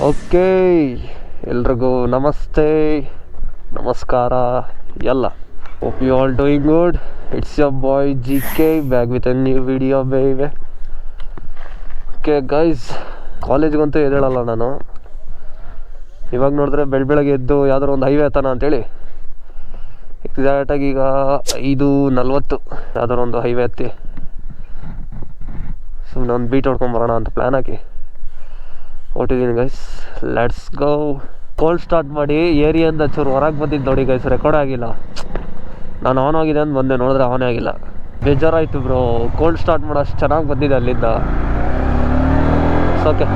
Okay, ಎಲ್ರಿಗೂ ನಮಸ್ತೆ, ನಮಸ್ಕಾರ ಎಲ್ಲ. Hope you all doing good. It's your boy GK back with a new video ಬೇಬೆ. ಓಕೆ ಗೈಸ್, ಕಾಲೇಜ್ಗಂತೂ ಎದ್ದೇಳಲ್ಲ ನಾನು. ಇವಾಗ ನೋಡಿದ್ರೆ ಬೆಳಗ್ಗೆ ಎದ್ದು ಯಾವ್ದಾರು ಒಂದು ಹೈವೇ ಹತ್ತಾನ ಅಂತೇಳಿ ಎಕ್ಸಾಕ್ಟಾಗಿ ಈಗ 5:40 ಯಾವ್ದಾರು ಒಂದು ಹೈವೇ ಹತ್ತಿ ಸುಮ್ಮನೆ ಒಂದು ಬೀಟ್ ಹೊಡ್ಕೊಂಬರೋಣ ಅಂತ ಪ್ಲ್ಯಾನ್ ಹಾಕಿ ಹೊಟ್ಟಿದ್ದೀನಿ guys. Let's go. Cold start ಮಾಡಿ ಏರಿಯಿಂದ ಚೂರು ಹೊರಗೆ ಬಂದಿದ್ದು ನೋಡಿ ಗೈಸ್, ರೆಕಾರ್ಡ್ ಆಗಿಲ್ಲ. ನಾನು ಆನ್ ಆಗಿದೆ ಅಂತ ಬಂದೆ, ನೋಡಿದ್ರೆ ಆನೇ ಆಗಿಲ್ಲ. ಬೇಜಾರಾಯಿತು ಬ್ರೋ. ಕೋಲ್ಡ್ ಸ್ಟಾರ್ಟ್ ಮಾಡೋ ಅಷ್ಟು ಚೆನ್ನಾಗಿ ಬಂದಿದೆ ಅಲ್ಲಿಂದ. ಓಕೆ,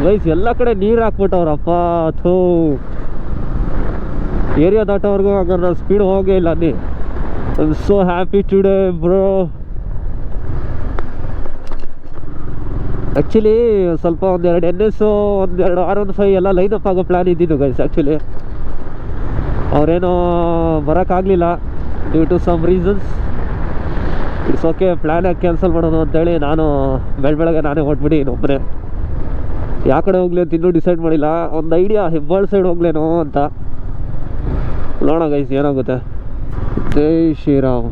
ಗೈಸ್ ಎಲ್ಲ ಕಡೆ ನೀರು ಹಾಕ್ಬಿಟ್ಟವ್ರಪ್ಪ. ಥೂ, ಏರಿಯಾ ದಾಟೋವರೆಗೂ ಹಂಗಾರೆ ನಾನು ಸ್ಪೀಡ್ ಹೋಗೇ ಇಲ್ಲ. I am so happy today bro. Actually ಸ್ವಲ್ಪ ಒಂದೆರಡು NS, ಒಂದೆರಡು R15 ಎಲ್ಲ ಲೈನ್ ಅಪ್ ಆಗೋ ಪ್ಲ್ಯಾನ್ ಇದ್ದಿದ್ದು ಗೈಸ್. ಆ್ಯಕ್ಚುಲಿ ಅವರೇನೋ ಬರೋಕ್ಕಾಗಲಿಲ್ಲ due to some reasons. It's okay, plan ಯಾಕೆ ಕ್ಯಾನ್ಸಲ್ ಮಾಡೋದು ಅಂತೇಳಿ ನಾನು ಬೆಳಗ್ಗೆ ನಾನೇ ಹೊಟ್ಬಿಡಿ ಇನ್ನೊಬ್ಬನೇ. ಯಾವ ಕಡೆ ಹೋಗ್ಲಿ ಅಂತ ಇನ್ನೂ ಡಿಸೈಡ್ ಮಾಡಿಲ್ಲ. ಒಂದು ಐಡಿಯಾ, ಹೆಬ್ಬಾಳ್ ಸೈಡ್ ಹೋಗ್ಲೇನೋ ಅಂತ. ನೋಡೋಣ ಗೈಸ್ ಏನಾಗುತ್ತೆ. ಜೈ ಶ್ರೀರಾಮ್.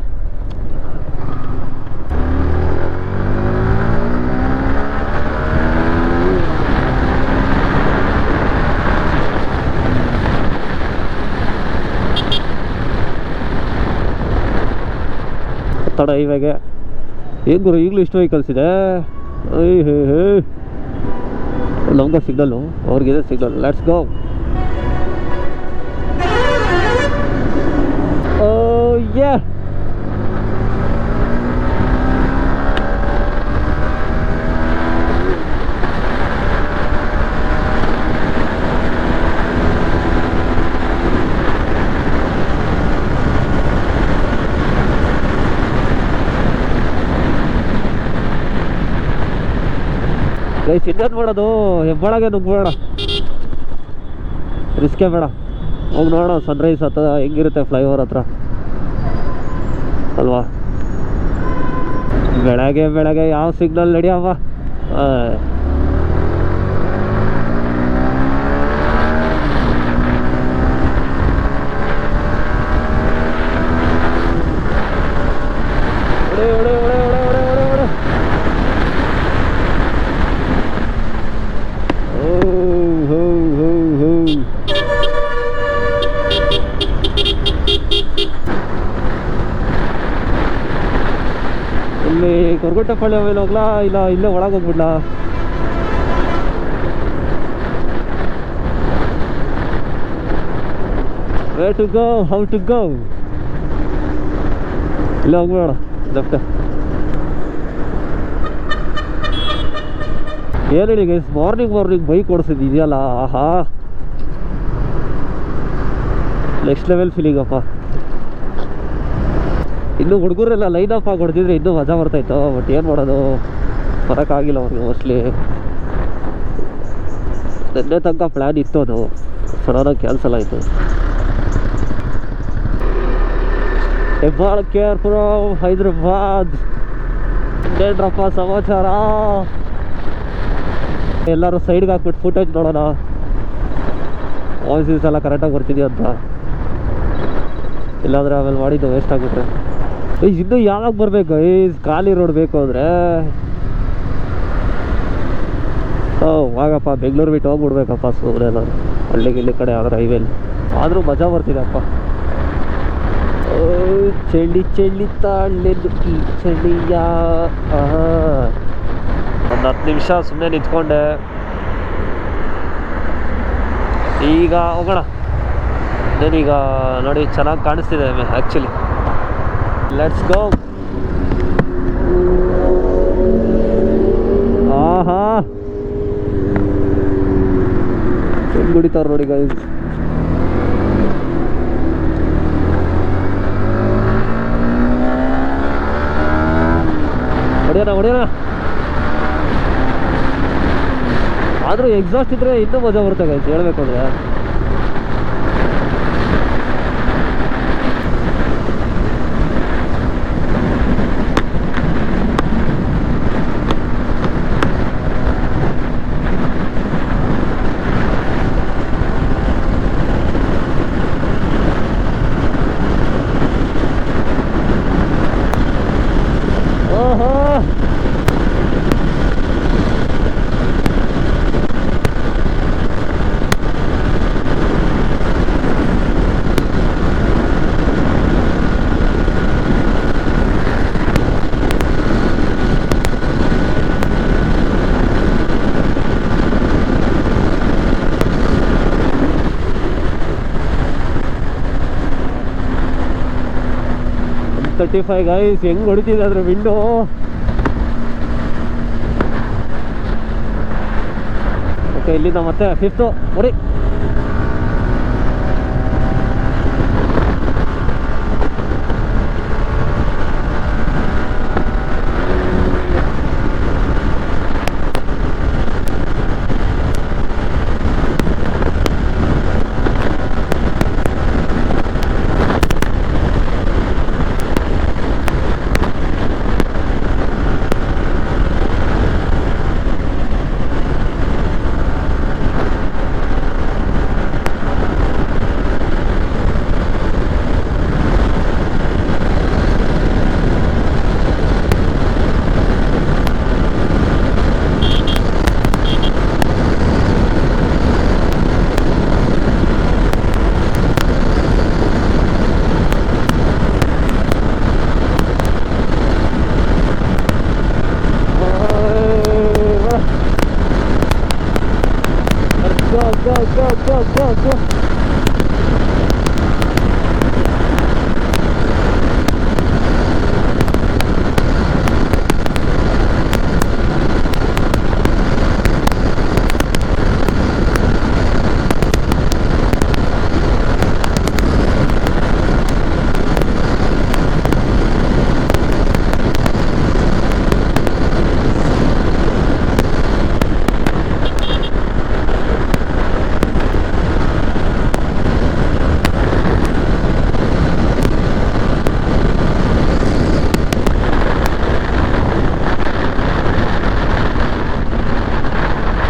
ತಡ ಇವಾಗೆ ಏನು ಗುರು, ಈಗಲೂ ಇಷ್ಟು ವೆಹಿಕಲ್ಸ್ ಇದೆ. ಹೇ ನಮ್ಗೆ ಸಿಗ್ನಲ್ಲು, ಅವ್ರಿಗಿದೆ ಸಿಗ್ನಲ್. Let's go. ಯೇ ಗೈಸ್ ಇನ್ನೇನು ಮಾಡೋದು, ಹೆಬ್ಬಾಳಗೆ ನುಗ್ಬೇಡ, ರಿಸ್ಕೇ ಬೇಡ. ಹೋಗಿ ನೋಡೋಣ ಸನ್ರೈಸ್ ಹತ್ರ ಹೆಂಗಿರುತ್ತೆ ಫ್ಲೈಓವರ್ ಹತ್ರ ಅಲ್ವಾ. ಬೆಳಗ್ಗೆ ಯಾವ ಸಿಗ್ನಲ್ ನಡಿಯವ. ಇಲ್ಲಿ ಕೊರಗುಟ್ಟೆಪಳ್ಳಿ ಮೇಲೆ ಹೋಗ್ಲಾ, ಇಲ್ಲ ಇಲ್ಲೇ ಒಳಗೆ ಹೋಗ್ಬಿಡ್ಲಾ? Where to go, how to go? ಇಲ್ಲೇ ಹೋಗ್ಬೇಡ, ಲೆಫ್ಟ್. ಏನು ಹೇಳಿ ಗೈಸ್, ಮಾರ್ನಿಂಗ್ ಬೈಕ್ ಓಡಿಸಿದ್ಯಲ್ಲ, ಆಹಾ ನೆಕ್ಸ್ಟ್ ಲೆವೆಲ್ ಫೀಲಿಂಗ್ ಅಪ್ಪ. ಇನ್ನೂ ಹುಡುಗರೆಲ್ಲ ಲೈನ್ ಅಪ್ ಆಗಿ ಹೊಡೆದಿದ್ರೆ ಇನ್ನೂ ಮಜಾ ಬರ್ತಾಯಿತ್ತು. ಬಟ್ ಏನು ಮಾಡೋದು, ಬರೋಕ್ಕಾಗಿಲ್ಲ ಅವ್ರಿಗೆ ಮೋಸ್ಟ್ಲಿ. ನಿನ್ನೆ ತನಕ ಪ್ಲ್ಯಾನ್ ಇತ್ತು, ಅದು ಸಡನ್ನಾಗಿ ಕ್ಯಾನ್ಸಲ್ ಆಯಿತು. ಹೆಬ್ಬಾಳ್ KRಪುರ ಹೈದ್ರಾಬಾದ್. ಇನ್ನೇನ್ರಪ್ಪ ಸಮಾಚಾರ? ಎಲ್ಲರೂ ಸೈಡ್ಗೆ ಹಾಕ್ಬಿಟ್ಟು ಫುಟೇಜ್ ನೋಡೋಣ, ವಾಯ್ಸಸ್ ಎಲ್ಲ ಕರೆಕ್ಟಾಗಿ ಬರ್ತಿದೆಯಾ ಅಂತ. ಇಲ್ಲಾಂದರೆ ಆಮೇಲೆ ಮಾಡಿದ್ದು ವೇಸ್ಟ್ ಆಗಿಬಿಟ್ರೆ. ಇನ್ನೂ ಯಾವಾಗ ಬರಬೇಕು ಖಾಲಿ ರೋಡ್ ಬೇಕು ಅಂದರೆ? ಆಗಪ್ಪ, ಬೆಂಗಳೂರು ಬಿಟ್ಟು ಹೋಗ್ಬಿಡ್ಬೇಕಪ್ಪ ಸುಮ್ಮನೆ. ನಾನು ಹಳ್ಳಿಗಿಲ್ಲಿ ಕಡೆ ಯಾವ್ದಾರು ಹೈವೇಲಿ ಆದರೂ ಮಜಾ ಬರ್ತಿದೆ ಅಪ್ಪ. ಚಳಿ ತಾಳೆದು ಈ ಚಳಿಯ. ಒಂದು 10 ನಿಮಿಷ ಸುಮ್ಮನೆ ನಿಂತ್ಕೊಂಡೆ. ಈಗ ಹೋಗೋಣ. ನಾನೀಗ ನೋಡಿ ಚೆನ್ನಾಗಿ ಕಾಣಿಸ್ತಿದೆ ಆ್ಯಕ್ಚುಲಿ. Let's go. ಆಹಾ, ಹೆಂಗ್ ಹೊಡಿತಾರ ನೋಡಿ ಗೈಸ್. ಹೊಡೆಯೋಣ ಆದರೂ ಎಕ್ಸಾಸ್ಟ್ ಇದ್ರೆ ಇನ್ನೂ ಮಜಾ ಬರುತ್ತೆ ಗೈಸ್ ಹೇಳ್ಬೇಕು ಅಂದರೆ. $35 ಗೈಸ್ ಹೆಂಗ್ ಹೊಡಿತಿದೆ ಅದ್ರ ವಿಂಡೋ. ಓಕೆ ಇಲ್ಲಿಂದ ಮತ್ತೆ 5th ನೋಡಿ.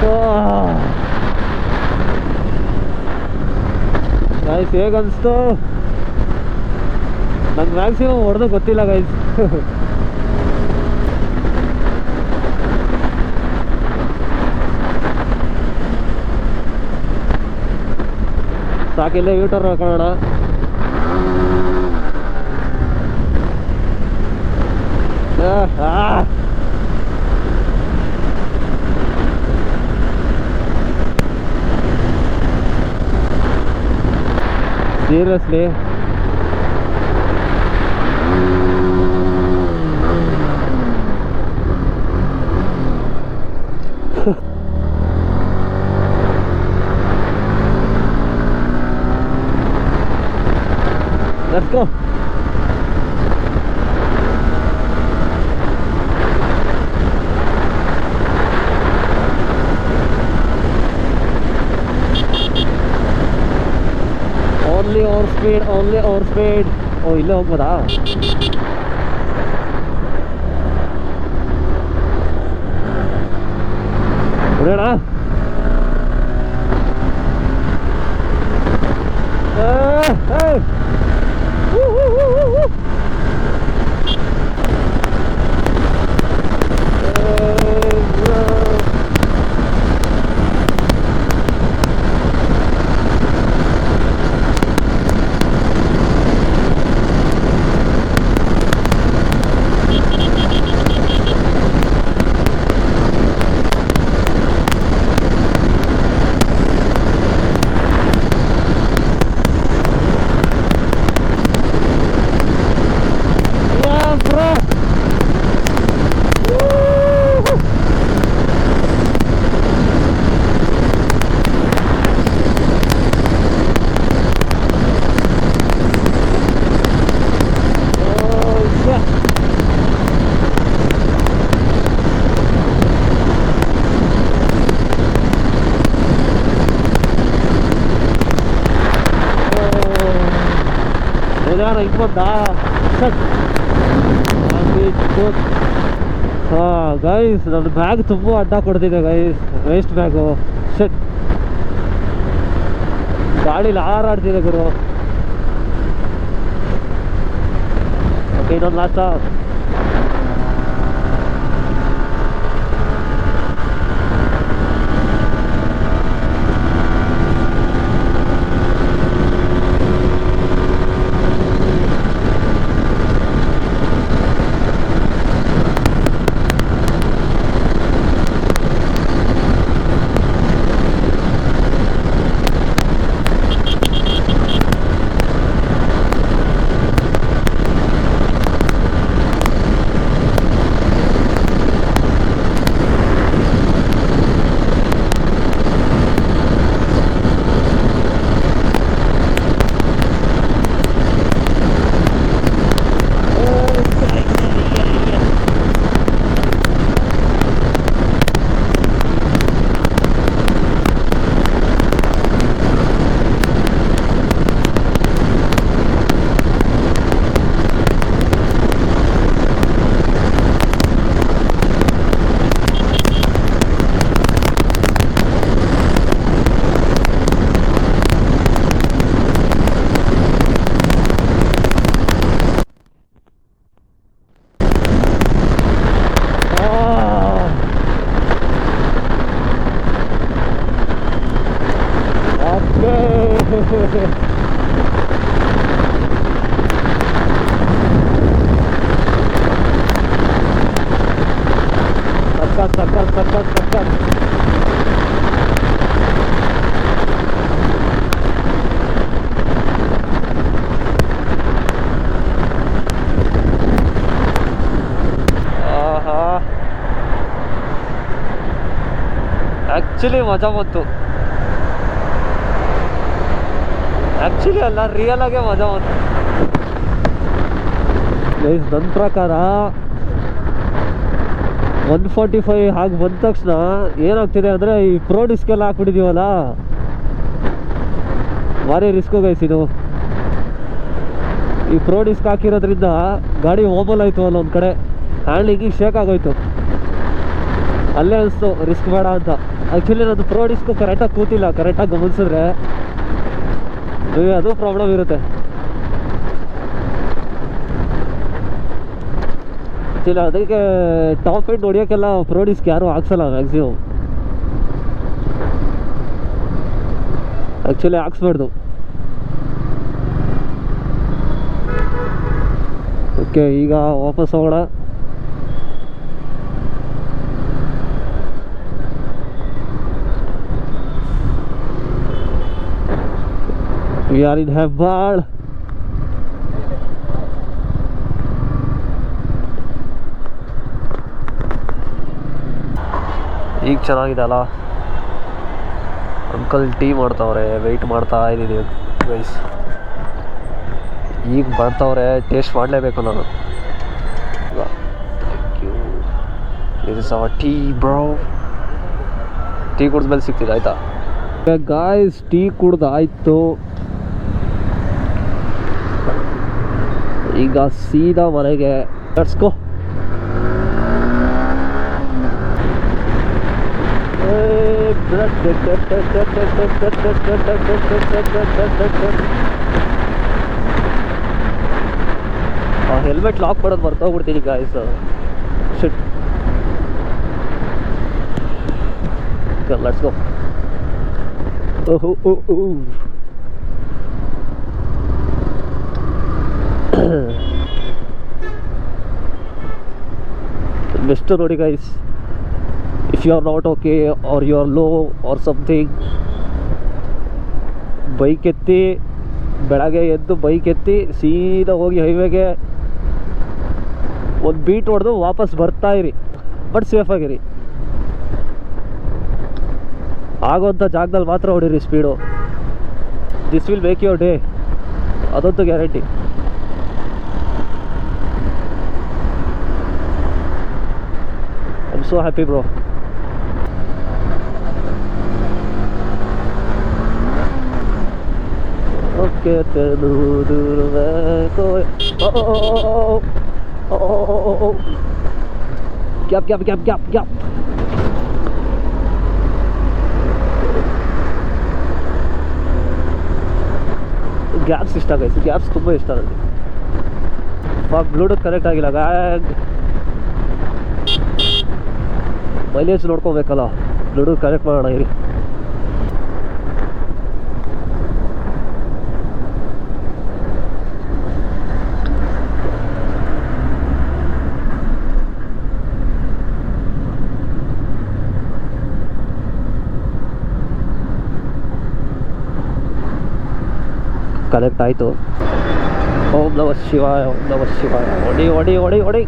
Go. ಗೈಸ್ ಹೇಗನ್ನಿಸ್ತು? ನಂಗೆ ಮ್ಯಾಕ್ಸಿಮಮ್ ಹೊಡೆದು ಗೊತ್ತಿಲ್ಲ ಗೈಸ್. ಸಾಕಿಲ್ಲ ಯೂಟರ್ ಹಾಕೋಣ. Seriously? Let's go. Only over speed. Oh, ಇಲ್ಲೇ ಹೋಗ್ಬೋದಾ? ಹೊಡೆಯೋಣ. ಹಿಂಗೆ ಬಂದ ಹಾಂ ಗೈಸ್, ನನ್ನ ಬ್ಯಾಗ್ ತುಂಬ ಅಡ್ಡ ಕೊಡ್ತಿದೆ ಗೈಸ್, ವೇಸ್ಟ್ ಬ್ಯಾಗು. ಶಟ್, ಗಾಡೀಲಿ ಹಾರಾಡ್ತಿದೆ ಗುರು. ಓಕೆ, ಇನ್ನೊಂದು ಲಾಸ್ಟಾ. ಸಕ್ಕತ್. ಆ್ಯಕ್ಚುಲಿ ಮಜಾ ಬಂತು. ಆ್ಯಕ್ಚುಲಿ ಅಲ್ಲ, ರಿಯಲ್ ಆಗೇ ಮಜಾ ಬಂತು. ನನ್ನ ಪ್ರಕಾರ 145 ಹಾಗೆ ಬಂದ ತಕ್ಷಣ ಏನಾಗ್ತಿದೆ ಅಂದರೆ, ಈ ಪ್ರೋ ಡಿಸ್ಕೆಲ್ಲ ಹಾಕ್ಬಿಟ್ಟಿದ್ದೀವಲ್ಲ, ಭಾರಿ ರಿಸ್ಕು ಗೈಸ್ ಇದು. ಈ ಪ್ರೋ ಡಿಸ್ಕ್ ಹಾಕಿರೋದ್ರಿಂದ ಗಾಡಿ ಓಬಲ್ ಆಯಿತು ಅಲ್ಲ ಒಂದು ಕಡೆ, ಹ್ಯಾಂಡ್ಲಿಂಗಿಗೆ ಶೇಕ್ ಆಗೋಯ್ತು. ಅಲ್ಲೇ ಅನಿಸ್ತು ರಿಸ್ಕ್ ಬೇಡ ಅಂತ. ಆ್ಯಕ್ಚುಲಿ ನನ್ನದು ಪ್ರೋ ಡಿಸ್ಕು ಕರೆಕ್ಟಾಗಿ ಕೂತಿಲ್ಲ, ಕರೆಕ್ಟಾಗಿ ಗಮನಿಸಿದ್ರೆ ಅದು ಪ್ರಾಬ್ಲಮ್ ಇರುತ್ತೆ. ಆ್ಯಕ್ಚುಲಿ ಅದಕ್ಕೆ ಟಾಪ್ ಎಂಡ್ ಹೊಡಿಯೋಕ್ಕೆಲ್ಲ ಪ್ರೋ ಡಿಸ್ಕ್ ಯಾರೂ ಹಾಕ್ಸಲ್ಲ ಮ್ಯಾಕ್ಸಿಮಮ್. ಆ್ಯಕ್ಚುಲಿ ಹಾಕ್ಸ್ಬಾರ್ದು. ಓಕೆ, ಈಗ ವಾಪಸ್ ಹೋಗೋಣ. We are in Hebbal. ಈಗ ಚೆನ್ನಾಗಿದೆ ಅಲ್ಲ. ಅಂಕಲ್ ಟೀ ಮಾಡ್ತಾವ್ರೆ, ವೆಯ್ಟ್ ಮಾಡ್ತಾ ಇದ್ದೀನಿ ಗೈಸ್. ಈಗ ಮಾಡ್ತಾವ್ರೆ, ಟೇಸ್ಟ್ ಮಾಡಲೇಬೇಕು ನಾನು. Thank you. ಇದು ಸಹ ಟೀ ಬ್ರೋ. ಟೀ ಕುಡಿದ್ಮೇಲೆ ಸಿಗ್ತಿದೆ ಆಯಿತಾ ಗಾಯ್ಸ್. ಟೀ ಕುಡ್ದಾಯ್ತು. ಈಗ ಸೀದಾ ಮನೆಗೆ. Let's go. ಹೆಲ್ಮೆಟ್ ಲಾಕ್ ಮಾಡೋದು ಮರ್ತೋಗ್ಬಿಡ್ತೀನಿ guys. Shit. Let's go. Mister ನೋಡಿ guys, if you are not okay or you are low or something, bike ಎತ್ತಿ, ಬೆಳಗ್ಗೆ ಎದ್ದು ಬೈಕ್ ಎತ್ತಿ ಸೀದಾ ಹೋಗಿ ಹೈವೇಗೆ ಒಂದು ಬೀಟ್ ಹೊಡೆದು ವಾಪಸ್ ಬರ್ತಾ ಇರಿ, ಬಟ್ ಸೇಫಾಗಿರಿ. ಆಗೋಂಥ ಜಾಗದಲ್ಲಿ ಮಾತ್ರ ಹೊಡೀರಿ speed. This will make your day, ಅದಂತೂ guarantee. I am so happy bro. कहते दूर दूर में कोई gap gap gap gap gap gaps ಇಷ್ಟ ಆಗೈತೆ, ಗ್ಯಾಪ್ಸ್ ತುಂಬ ಇಷ್ಟ ನನಗೆ. ಬ್ಲೂಟೂತ್ ಕನೆಕ್ಟ್ ಆಗಿಲ್ಲ, ಮೈಲೇಜ್ ನೋಡ್ಕೋಬೇಕಲ್ಲ, ಬ್ಲೂಟೂತ್ ಕನೆಕ್ಟ್ ಮಾಡೋಣ ಇರಿ. ಕನೆಕ್ಟ್ ಆಯಿತು. ಓಂ ನಮಃ ಶಿವಾಯ, ಓಂ ನಮಃ ಶಿವಾಯ. ಹೊಡಿ ಹೊಡಿ ಹೊಡಿ ಹೊಡಿ.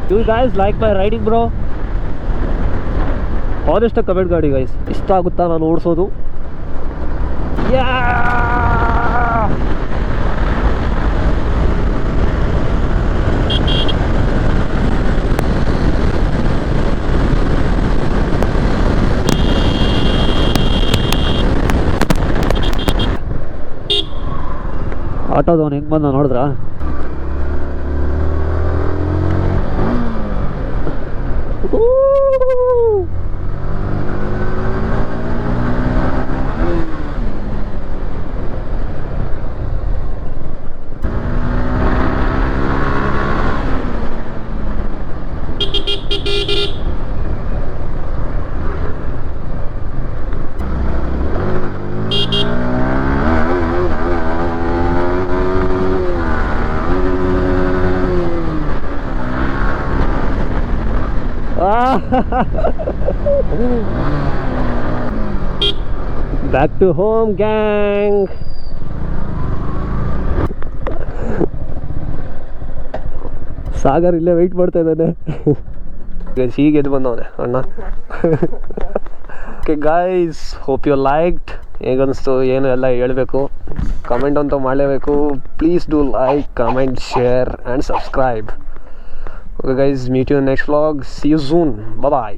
Do you guys like my riding bro? Honest comment ಗಾಡಿ ಗೈಸ್, ಇಷ್ಟ ಆಗುತ್ತಾ ನಾನು ಓಡಿಸೋದು? ಆಟೋದವನು ಹೆಂಗೆ ಬಂದ ನೋಡಿದ್ರಾ? Back to home gang. Sagar ಇಲ್ಲೇ ವೆಯ್ಟ್ ಮಾಡ್ತಾ ಇದ್ದಾನೆ. ಹೀಗೆ ಎದ್ದು ಬಂದವನೆ ಅಣ್ಣ. Okay guys, hope you liked. ಹೇಗನ್ನಿಸ್ತು ಏನು ಎಲ್ಲ ಹೇಳಬೇಕು, ಕಮೆಂಟ್ ಅಂತೂ ಮಾಡಲೇಬೇಕು. Please do like, comment, share and subscribe. Okay guys, meet you in the next vlog. See you soon. Bye bye.